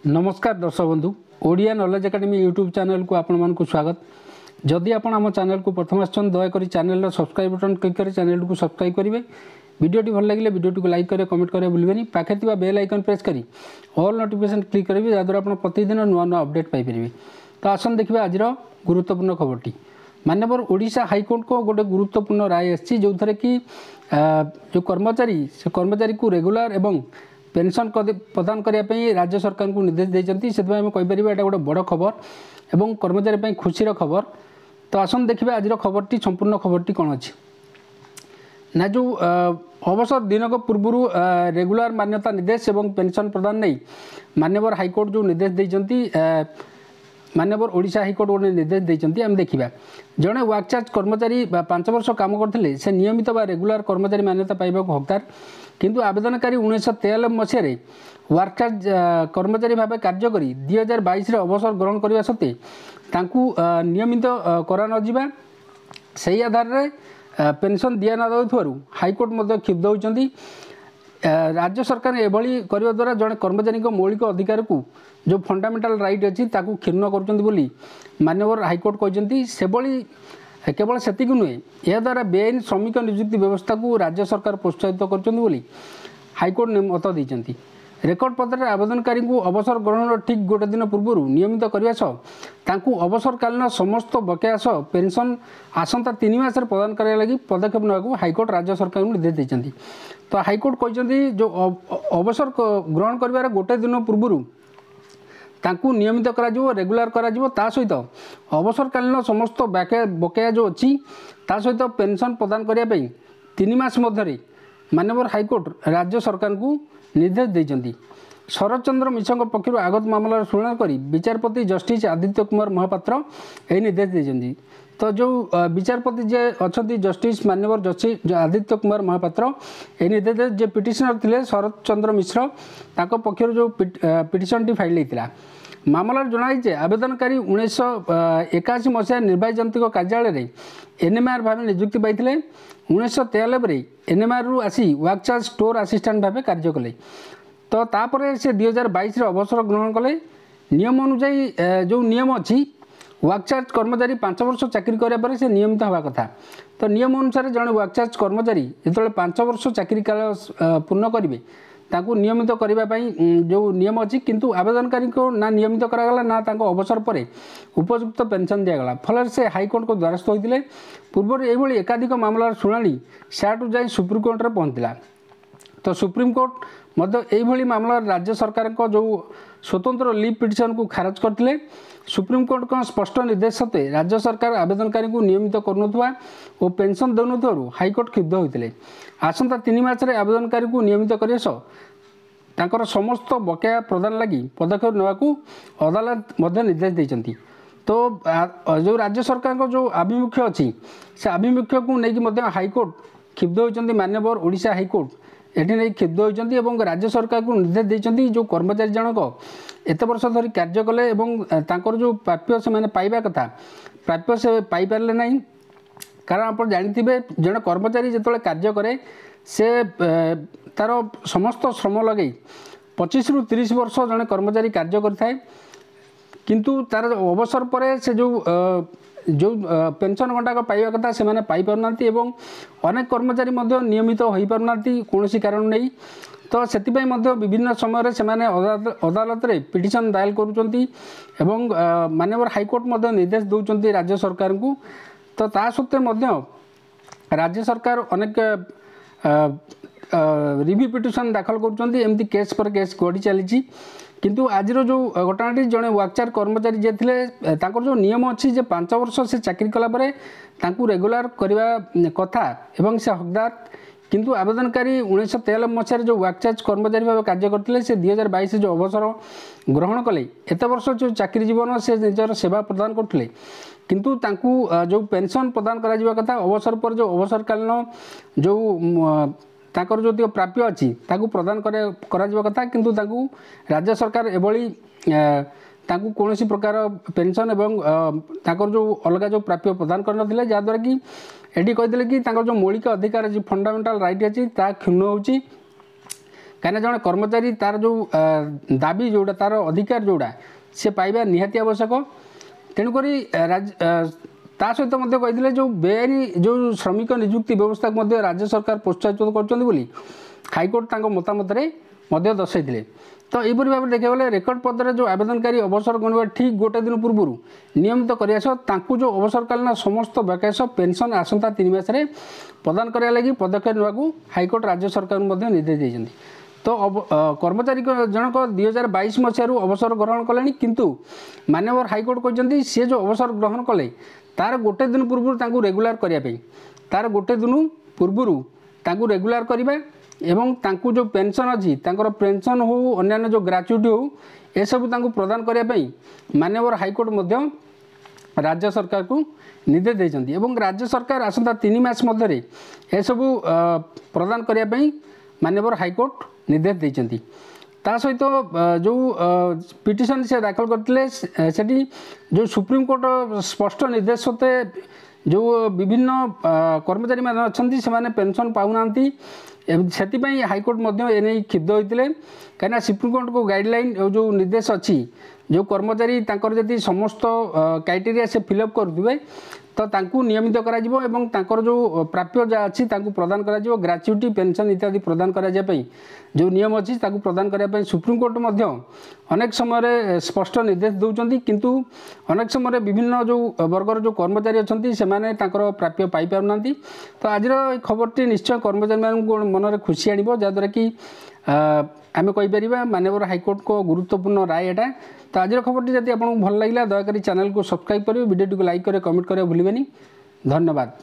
नमस्कार दर्शक बंधु Odia knowledge academy YouTube channel को आपण मान को स्वागत। जदि आपण आम चैनल को प्रथम आछन दयाकोरी चैनल सब्सक्राइब बटन क्लिक कर चैनल को सब्सक्राइब करेंगे। वीडियोटी भल लगे वीडियोटी को लाइक करें कमेंट करें भूलें। पाखे थी बेल आइकन प्रेस करी ऑल नोटिफिकेशन क्लिक करेंगे जहाँद्वारा आप प्रतिदिन नुआ नुआ अपडेट पाइपर। तो आसन देखिए आज गुरुत्वपूर्ण खबरटी माननीय ओडिशा हाईकोर्ट को गोटे गुरुत्वपूर्ण राय आसी जो थे कि जो कर्मचारी से कर्मचारी को रेगुलर एवं पेंशन प्रदान करने राज्य सरकार को निर्देश देते से कहीपर यहाँ गोटे बड़ खबर एवं कर्मचारी खुशी खबर। तो आसन देखिए आज खबरटी संपूर्ण खबरटी कौन अच्छी ना जो अवसर दिन को पूर्व रेगुलर मान्यता निर्देश एवं पेंशन प्रदान नहीं माननीय हाईकोर्ट जो निर्देश देते माननीय ओडिशा हाईकोर्ट गोटे निर्देश देते आम देखा जड़े वर्क चार्ज कर्मचारी 5 वर्ष काम करते से नियमित बा रेगुलर कर्मचारी मान्यता पाइबा हकदार किंतु आवेदनकारी 1993 मसीह वर्क चार्ज कर्मचारी भाव कार्य कर 2022 अवसर ग्रहण करने सत्वे नियमित करा नजिबा सही आधार में पेंशन दिया न दौर हाईकोर्ट क्षुब्ध होती। राज्य सरकार एभली करने द्वारा जड़े कर्मचारी मौलिक अधिकार को जो फंडामेंटाल राइट अच्छी क्षीर्ण कर माननीय हाईकोर्ट कहते से केवल सेतिक नुहे यह द्वारा बेआईन श्रमिक नियुक्ति व्यवस्था को राज्य सरकार प्रोत्साहित कर हाईकोर्ट मत देते। रेकर्ड पत्र आवेदनकारी को अवसर ग्रहण ठीक गोटे दिन पूर्व नियमित करने सह अवसरकालीन समस्त बकेया सह पेंशन आसंता 3 मास प्रदान करने लगी पदक्षेप ना हाईकोर्ट राज्य सरकार को निर्देश देते। तो हाईकोर्ट कहते जो अवसर ग्रहण कर गोटे दिन पूर्व तांकू नियमित करा रेगुलर करा सहित अवसरकालीन समस्त बकेया जो अच्छी सहित पेंशन प्रदान करने 3 मास मध्य माननीय हाईकोर्ट राज्य सरकार को निर्देश देते। शरद चंद्र मिश्र पक्षर आगत मामलार शुणाणी कर विचारपति जस्टिस आदित्य कुमार महापात्र यह निर्देश देते। तो जो विचारपति जे अच्छा जस्टिस माननीय जस्टिस आदित्य कुमार महापात्र यह निर्देश जे पिटिशनर थे शरद चंद्र मिश्र पक्षर जो पिटिशन टी फाइल होता मामलार जनाई आवेदनकारी 1981 मसीहा निर्वाही जंत्रिक कार्यालय एनएमआर भाव नियुक्ति पाई 1993 एनएमआर रु आसी वर्क चार्ज स्टोर असिस्टेंट भाव कार्य कले। तो तापर से 2022 अवसर ग्रहण कले नियम अनुसार जो नियम अच्छी वर्क चार्ज कर्मचारी 5 वर्ष चाकरी करापर से नियमित हवा कथा। तो नियम अनुसार जड़े वर्क चार्ज कर्मचारी जो 5 वर्ष चाकरी काल पूर्ण करेंगे नियमित करने जो नियम अच्छी किंतु आवेदनकारी को ना नियमित करागला ना अवसर पर उपयुक्त पेंशन दिगला फल से हाईकोर्ट को द्वारस्थ होते पूर्व ये एकाधिक मामलार शुणाणी सैटू जाए सुप्रीमकोर्ट में पहुँचला। तो सुप्रीमकोर्ट यही मामला राज्य सरकार को जो स्वतंत्र लीव पिटिशन को खारज करते सुप्रीमकोर्ट का स्पष्ट निर्देश सत्वे राज्य सरकार आवेदनकारी को नियमित करुवा और पेंशन देनु हाईकोर्ट क्षुब्ध होते आसंता 3 मास आवेदनकारी को नियमित करने सह समस्त बकेया प्रदान लगी पदक्षेप ना अदालत निर्देश देते। तो जो राज्य सरकार को जो आभिमुख्य अच्छी से आभिमुख्य को लेकिन हाईकोर्ट क्षुब्ध होती माननीय ओडिशा हाईकोर्ट ये नहीं क्षुब्ध होती राज्य सरकार को निर्देश देते जो कर्मचारी जनक एत वर्ष धरी कार्य कले जो प्राप्य से पाइबा कथा प्राप्य से पाइपारे ना कारण आप जानते जड़े कर्मचारी जो कार्य करे से तार समस्त श्रम लगे 25 रु 30 वर्ष जड़े कर्मचारी कार्य करता है किंतु तार अवसर पर से जो पेंशन घंटा पाइबा कथा से मैंने पाइपार अनेक कर्मचारी नियमित हो पारना कौन कारण नहीं। तो से विभिन्न समय से अदालत रे पिटिशन दायल करुँच माननीय हाईकोर्ट निर्देश दौरान राज्य सरकार को। तो ता सत्वे राज्य सरकार अनेक रिव्यू पिटिशन दाखल करमती केस पर केस गढ़ी चली किंतु आज जो घटनाटी जड़े वर्कचार कर्मचारी जे थे जो नियम अच्छी 5 वर्ष से चाकरी कलापर रेगुलर करने कथा एवं से हकदार किंतु आवेदनकारी 1993 मसीह जो वर्क चार्ज कर्मचारी भाव कार्य करते से 2022 जो अवसर ग्रहण कले एत वर्ष जो चाकरी जीवन से निजर सेवा प्रदान करते किंतु जो पेंशन प्रदान करा कथा अवसर पर जो अवसरकालीन जो ताकर जो प्राप्य अच्छी प्रदान करा कथा किंतु राज्य सरकार एभली कौन प्रकार पेंशन एवं ताकर जो अलग जो प्राप्य प्रदान करनथिले जहाँद्वारा कि ये कहते कि जो मौलिक अधिकार फंडामेंटाल राइट अच्छी क्षुण्ण होची कहीं जड़े कर्मचारी तार जो दाबी जोड़ा तार अधिकार जोड़ा से पाइबा निहाती आवश्यक तेणुक ता सहित कही जो बेआईन जो श्रमिक नियुक्ति व्यवस्था को राज्य सरकार प्रोत्साहित कर हाइकोर्ट मतामत दर्शाई तो यहपरी भाव देखा गले रेकर्ड पदर जो आवेदनकारी अवसर गणवा ठीक गोटे दिन पूर्व नियमित कर जो अवसरकालीन समस्त बकायस पेंशन आसंता 3 मास प्रदान करने लगी पदक्षेप नेवाकू हाइकोर्ट राज्य सरकार निर्देश देते तो कर्मचारी जनक 2022 मसीह अवसर ग्रहण कले किंतु माननीय हाइकोर्ट कहते सी जो अवसर ग्रहण कले तार गोटे दिन पूर्व रेगुलार करने तार गोटे दिन पूर्व रेगुलार करवा एवं तांकु जो पेंशन अच्छी पेंशन हो अन्य जो ग्राच्युटी हो यह सब प्रदान करने माननीय हाइकोर्ट मध्य राज्य सरकार को निर्देश देते एवं राज्य सरकार आसंता 3 मास मध्य यह सब प्रदान करने माननीय हाइकोर्ट निर्देश देते ता सहित जो पिटिशन से दाखल करते सेठी जो सुप्रीम कोर्ट स्पष्ट निर्देश सत्वे जो विभिन्न कर्मचारी मान अच्छा से पेंशन पाऊना से हाइकोर्ट एने क्षुब्ध होते कहीं सुप्रीम कोर्ट को गाइडलाइन जो निर्देश अच्छी जो कर्मचारी जदि समस्त क्राइटेरिया से फिलअप करुवे तो तांकु नियमित करा जिवो एवं तांकर जो प्राप्य जहाँ अच्छी प्रदान करा जिवो ग्राच्युटी पेंशन इत्यादि प्रदान कराई जो नियम अच्छी प्रदान करने सुप्रीम कोर्ट अनेक समय स्पष्ट निर्देश दौरान किंतु अनेक समय विभिन्न जो वर्गर जो कर्मचारी अच्छा से प्राप्य पाई पारना तो आज खबरटी निश्चय कर्मचारी मान मन में खुशी आने जहाँद्वारा कि आम कहीपर माननीय हाइकोर्ट को गुरुत्वपूर्ण राय एटा तो आज खबरटी जब आपको भल लगे दयाकोरी चैनल को सब्सक्राइब करेंगे वीडियो को लाइक करें कमेंट करें भूलें धन्यवाद।